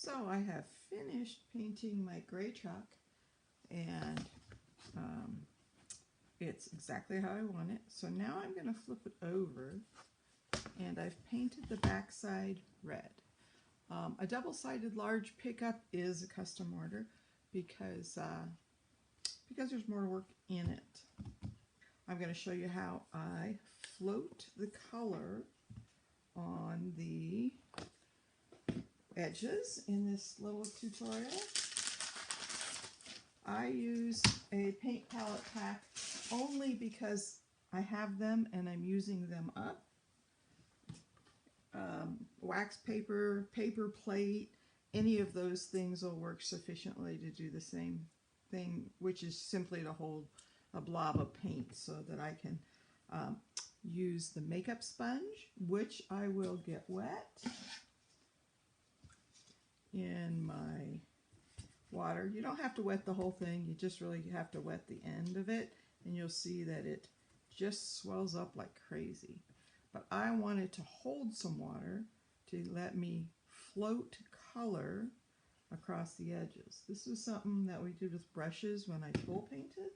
So I have finished painting my gray truck, and it's exactly how I want it. So now I'm going to flip it over, and I've painted the backside red. A double-sided large pickup is a custom order because there's more work in it. I'm going to show you how I float the color on the edges in this little tutorial. I use a paint palette pack only because I have them and I'm using them up. Wax paper, paper plate, any of those things will work sufficiently to do the same thing, which is simply to hold a blob of paint so that I can use the makeup sponge, which I will get wet in my water. You don't have to wet the whole thing, you just really have to wet the end of it, and you'll see that it just swells up like crazy. But I wanted to hold some water to let me float color across the edges. This was something that we did with brushes when I tool painted,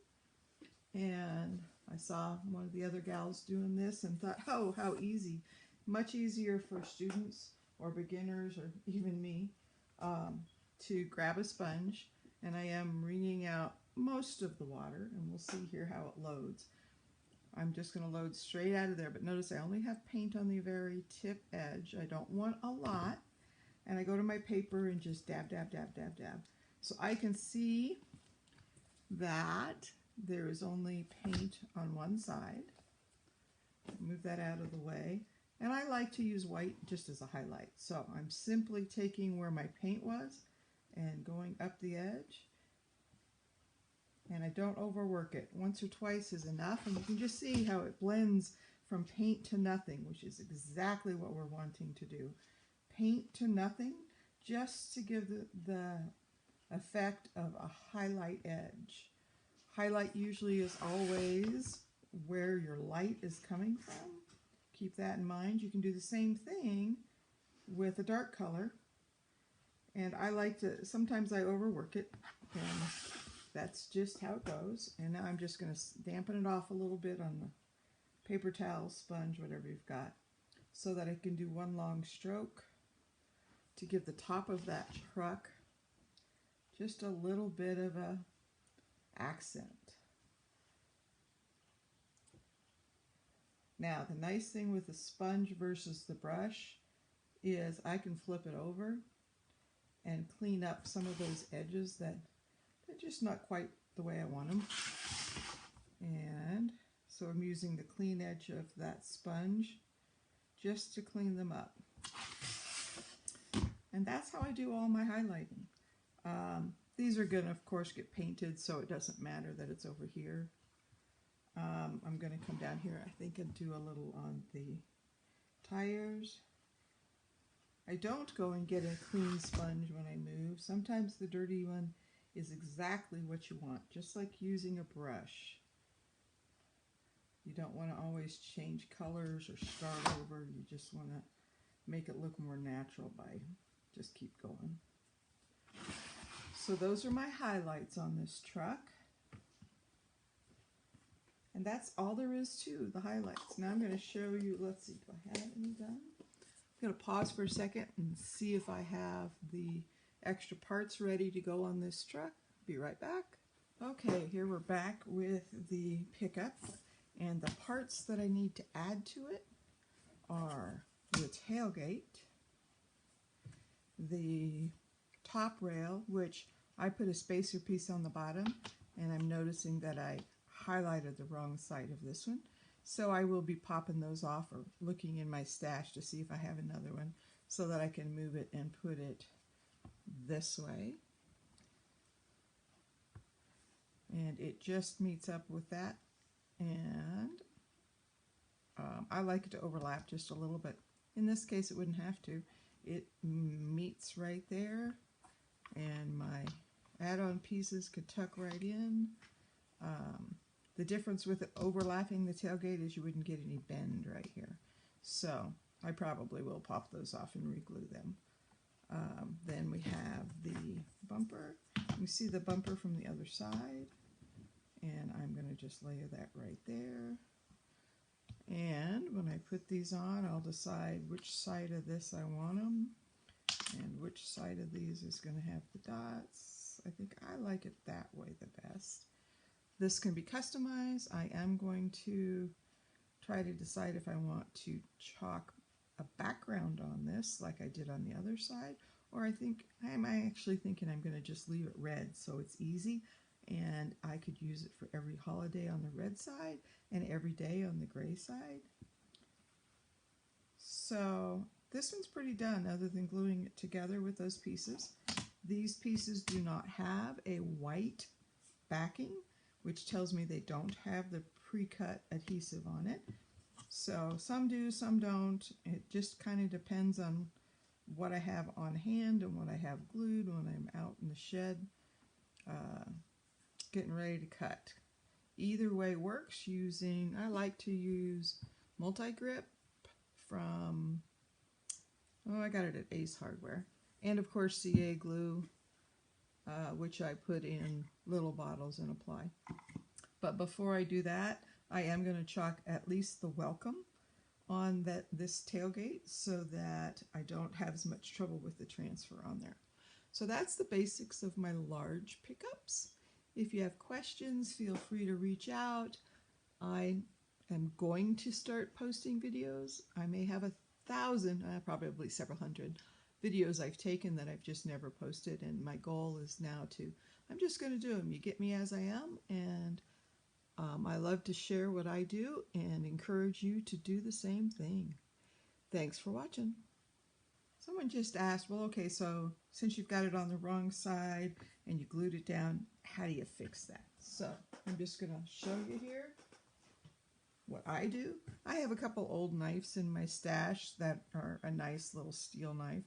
and I saw one of the other gals doing this and thought, oh, how easy. Much easier for students or beginners or even me to grab a sponge, and I am wringing out most of the water, and we'll see here how it loads. I'm just going to load straight out of there, but notice I only have paint on the very tip edge. I don't want a lot, and I go to my paper and just dab, dab, dab, dab, dab. So I can see that there is only paint on one side. Move that out of the way. And I like to use white just as a highlight. So I'm simply taking where my paint was and going up the edge. And I don't overwork it. Once or twice is enough, and you can just see how it blends from paint to nothing, which is exactly what we're wanting to do. Paint to nothing, just to give the effect of a highlight edge. Highlight usually is always where your light is coming from. Keep that in mind. You can do the same thing with a dark color, and I like to, sometimes I overwork it, and that's just how it goes. And now I'm just going to dampen it off a little bit on the paper towel, sponge, whatever you've got, so that I can do one long stroke to give the top of that truck just a little bit of a accent. Now, the nice thing with the sponge versus the brush is I can flip it over and clean up some of those edges that they're just not quite the way I want them. And so I'm using the clean edge of that sponge just to clean them up. And that's how I do all my highlighting. These are going to, of course, get painted, so it doesn't matter that it's over here. I'm going to come down here, I think, and do a little on the tires. I don't go and get a clean sponge when I move. Sometimes the dirty one is exactly what you want, just like using a brush. You don't want to always change colors or start over. You just want to make it look more natural by just keep going. So those are my highlights on this truck. And that's all there is to the highlights. Now I'm going to show you, let's see, do I have any done? I'm going to pause for a second and see if I have the extra parts ready to go on this truck. Be right back. Okay, here we're back with the pickup, and the parts that I need to add to it are the tailgate, the top rail, which I put a spacer piece on the bottom, and I'm noticing that I highlighted the wrong side of this one. So I will be popping those off or looking in my stash to see if I have another one so that I can move it and put it this way. And it just meets up with that. And I like it to overlap just a little bit. In this case, it wouldn't have to. It meets right there. And my add-on pieces could tuck right in. The difference with it overlapping the tailgate is you wouldn't get any bend right here. So I probably will pop those off and reglue them. Then we have the bumper. You see the bumper from the other side, and I'm going to just layer that right there. And when I put these on, I'll decide which side of this I want them and which side of these is going to have the dots. I think I like it that way the best. This can be customized. I am going to try to decide if I want to chalk a background on this like I did on the other side, or I'm actually thinking I'm going to just leave it red so it's easy, and I could use it for every holiday on the red side and every day on the gray side. So this one's pretty done other than gluing it together with those pieces. These pieces do not have a white backing, which tells me they don't have the pre-cut adhesive on it. So some do, some don't. It just kind of depends on what I have on hand and what I have glued when I'm out in the shed getting ready to cut. Either way works. I like to use multi-grip from, I got it at Ace Hardware. And of course CA glue, which I put in little bottles and apply. But before I do that, I am going to chalk at least the welcome on this tailgate so that I don't have as much trouble with the transfer on there. So that's the basics of my large pickups. If you have questions, feel free to reach out. I am going to start posting videos. I may have 1,000, probably several hundred videos I've taken that I've just never posted, and my goal is now I'm just going to do them. You get me as I am, and I love to share what I do and encourage you to do the same thing. Thanks for watching. Someone just asked, well, okay, so since you've got it on the wrong side and you glued it down, how do you fix that? So I'm just going to show you here what I do. I have a couple old knives in my stash that are a nice little steel knife.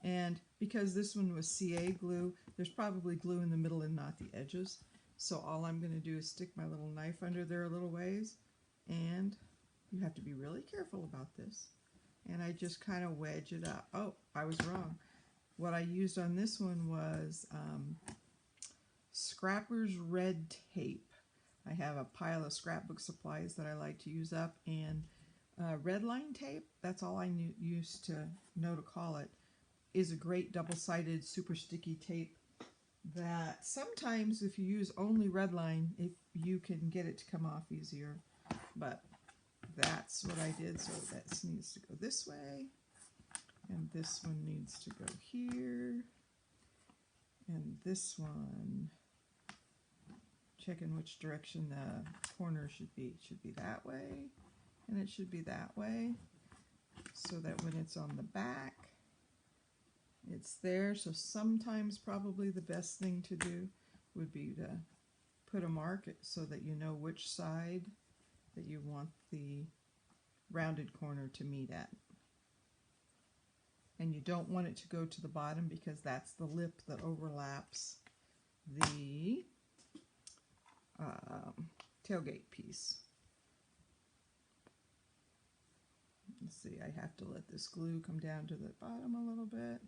And because this one was CA glue, there's probably glue in the middle and not the edges. So all I'm going to do is stick my little knife under there a little ways, and you have to be really careful about this. And I just kind of wedge it up. Oh, I was wrong. What I used on this one was Scrapper's red tape. I have a pile of scrapbook supplies that I like to use up, and red line tape, that's all I used to know to call it, is a great double-sided super sticky tape that sometimes if you use only red line, if you can get it to come off easier. But that's what I did. So that needs to go this way, and this one needs to go here, and this one, checking which direction the corner should be. It should be that way, and it should be that way, so that when it's on the back, it's there. So sometimes probably the best thing to do would be to put a mark so that you know which side that you want the rounded corner to meet at. And you don't want it to go to the bottom because that's the lip that overlaps the tailgate piece. Let's see, I have to let this glue come down to the bottom a little bit.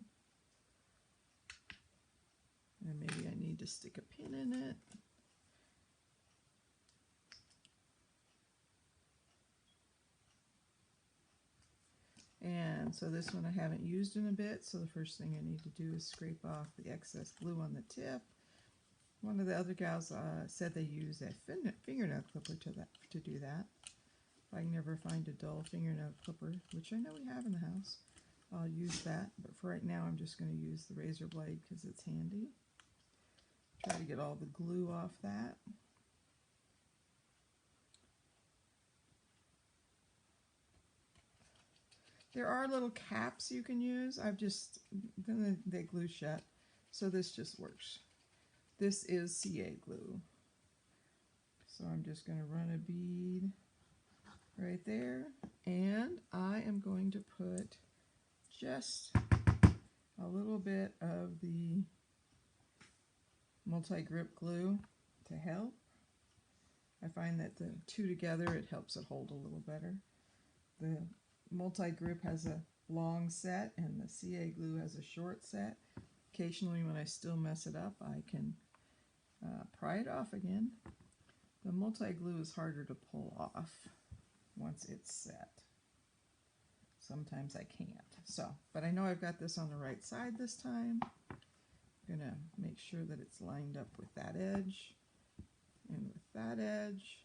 And maybe I need to stick a pin in it. And so this one I haven't used in a bit, so the first thing I need to do is scrape off the excess glue on the tip. One of the other gals said they use a fingernail clipper to do that. If I can never find a dull fingernail clipper, which I know we have in the house, I'll use that. But for right now, I'm just going to use the razor blade because it's handy. Try to get all the glue off that. There are little caps you can use. Then they glue shut, so this just works. This is CA glue. So I'm just going to run a bead right there, and I am going to put just a little bit of the multi-grip glue to help. I find that the two together, it helps it hold a little better. The multi-grip has a long set and the CA glue has a short set. occasionally when I still mess it up, I can pry it off again. The multi-glue is harder to pull off once it's set. Sometimes I can't. So, but I know I've got this on the right side this time. I'm gonna make sure that it's lined up with that edge and with that edge.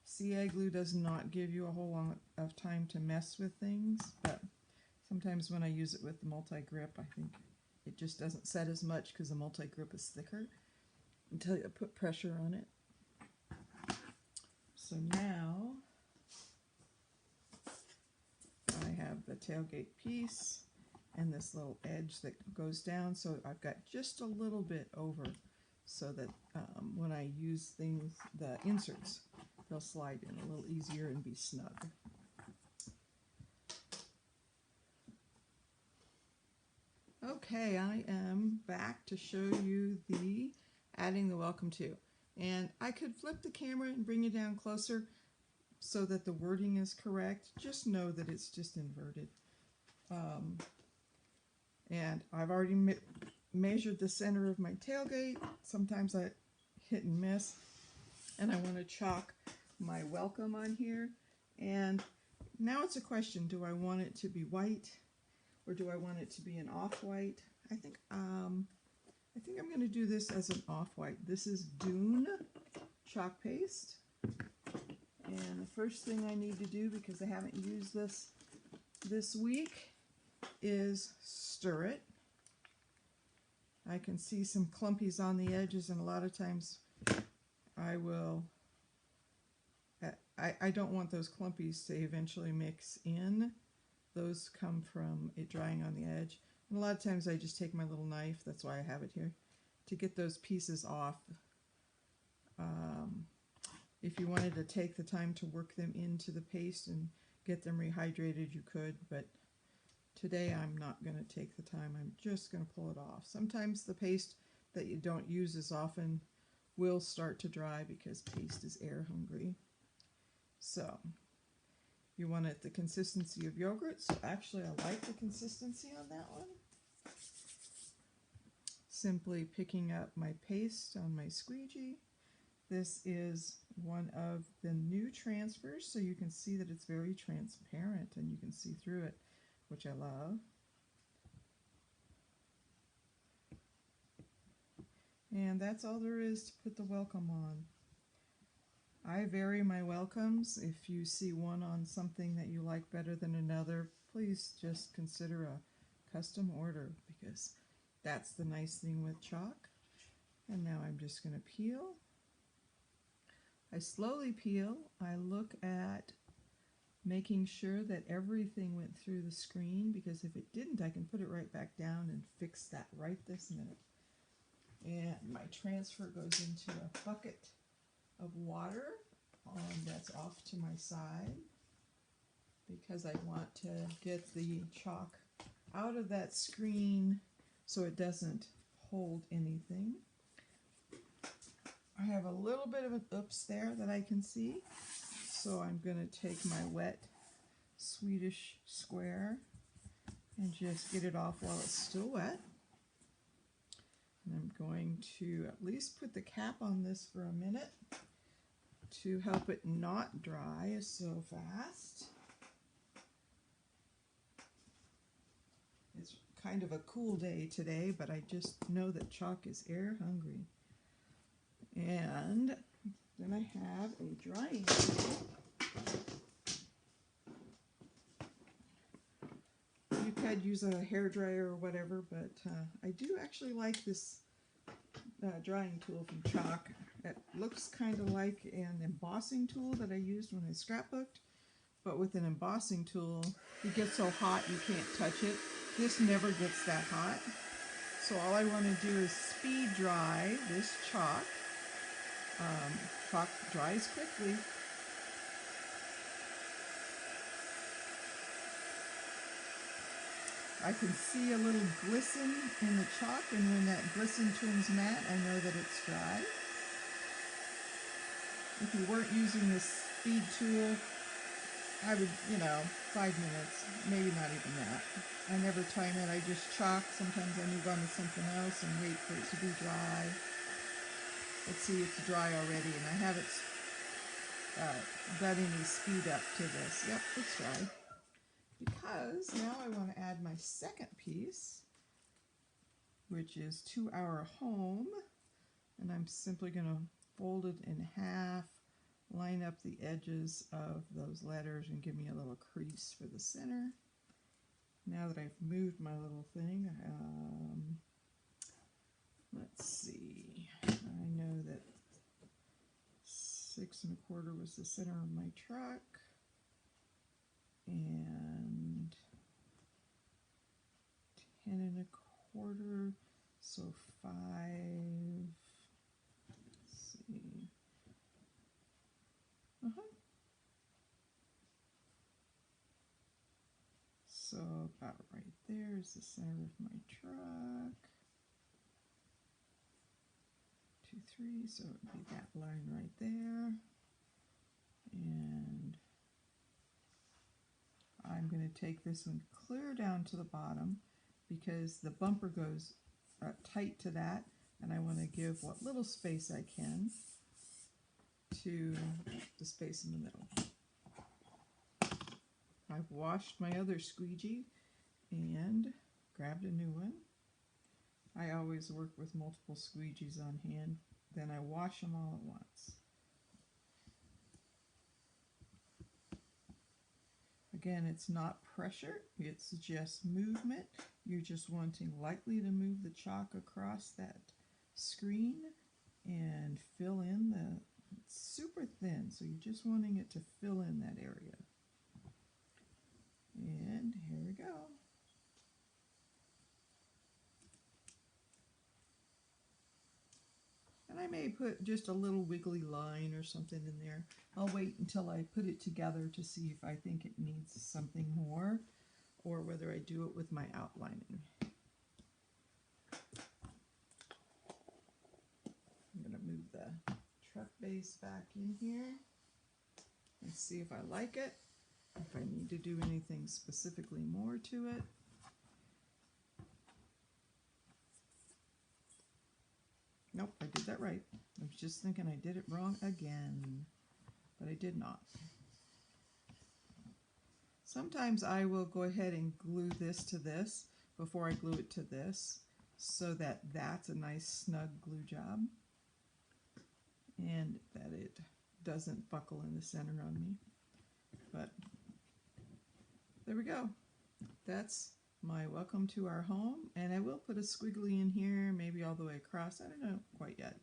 CA glue does not give you a whole lot of time to mess with things, but sometimes when I use it with the multi-grip, I think it just doesn't set as much because the multi-grip is thicker until you put pressure on it. So now I have the tailgate piece and this little edge that goes down, so I've got just a little bit over so that when I use things, the inserts, they'll slide in a little easier and be snug. Okay, I am back to show you the adding the welcome to. And I could flip the camera and bring it down closer so that the wording is correct. Just know that it's just inverted. And I've already measured the center of my tailgate. Sometimes I hit and miss. And I want to chalk my welcome on here. And now it's a question, do I want it to be white or do I want it to be an off-white? I think I'm going to do this as an off-white. This is Dune chalk paste. And the first thing I need to do, because I haven't used this week, is stir it. I can see some clumpies on the edges, and a lot of times I will, I don't want those clumpies to eventually mix in. Those come from it drying on the edge. And a lot of times I just take my little knife, that's why I have it here, to get those pieces off. If you wanted to take the time to work them into the paste and get them rehydrated, you could, but today I'm not going to take the time. I'm just going to pull it off. Sometimes the paste that you don't use as often will start to dry because paste is air hungry. So you want it the consistency of yogurt. So actually I like the consistency on that one. Simply picking up my paste on my squeegee. This is one of the new transfers, so you can see that it's very transparent and you can see through it, which I love. And that's all there is to put the welcome on. I vary my welcomes. If you see one on something that you like better than another, please just consider a custom order, because that's the nice thing with chalk. And now I'm just going to peel. I slowly peel. I look at making sure that everything went through the screen, because if it didn't, I can put it right back down and fix that right this minute. And my transfer goes into a bucket of water that's off to my side, because I want to get the chalk out of that screen so it doesn't hold anything. I have a little bit of an oops there that I can see, so I'm going to take my wet Swedish square and just get it off while it's still wet. And I'm going to at least put the cap on this for a minute to help it not dry so fast. It's kind of a cool day today, but I just know that chalk is air hungry. And then I have a drying tool. You could use a hairdryer or whatever, but I do actually like this drying tool from Chalk. It looks kind of like an embossing tool that I used when I scrapbooked, but with an embossing tool, it gets so hot you can't touch it. This never gets that hot. So all I want to do is speed dry this chalk. Chalk dries quickly. I can see a little glisten in the chalk, and when that glisten turns matte, I know that it's dry. If you weren't using this speed tool, I would, 5 minutes, maybe not even that. I never time it, I just chalk. Sometimes I move on to something else and wait for it to be dry. Let's see, it's dry already, and I have it letting me speed up to this. Yep, it's dry. Because now I want to add my second piece, which is to our home, and I'm simply going to fold it in half, line up the edges of those letters and give me a little crease for the center. Now that I've moved my little thing, let's see, I know that 6 1/4 was the center of my truck, and 10 1/4, so 5, let's see, so about right there is the center of my truck. 2, 3, so it would be that line right there. And I'm going to take this one clear down to the bottom because the bumper goes tight to that, and I want to give what little space I can to the space in the middle. I've washed my other squeegee and grabbed a new one. I always work with multiple squeegees on hand, then I wash them all at once. Again, it's not pressure, it's just movement. You're just wanting lightly to move the chalk across that screen and fill in it's super thin, so you're just wanting it to fill in that area. And here we go. And I may put just a little wiggly line or something in there. I'll wait until I put it together to see if I think it needs something more, or whether I do it with my outlining. I'm going to move the truck base back in here and see if I like it, if I need to do anything specifically more to it. Nope, I did that right. I was just thinking I did it wrong again, but I did not. Sometimes I will go ahead and glue this to this before I glue it to this, so that that's a nice snug glue job and that it doesn't buckle in the center on me. But there we go. That's my welcome to our home, and I will put a squiggly in here, maybe all the way across. I don't know quite yet,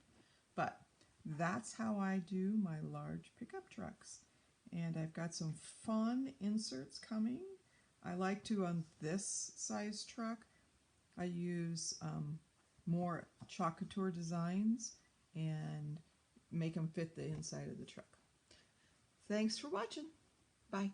but that's how I do my large pickup trucks. And I've got some fun inserts coming. I like to, on this size truck, I use more chalk couture designs and make them fit the inside of the truck. Thanks for watching. Bye.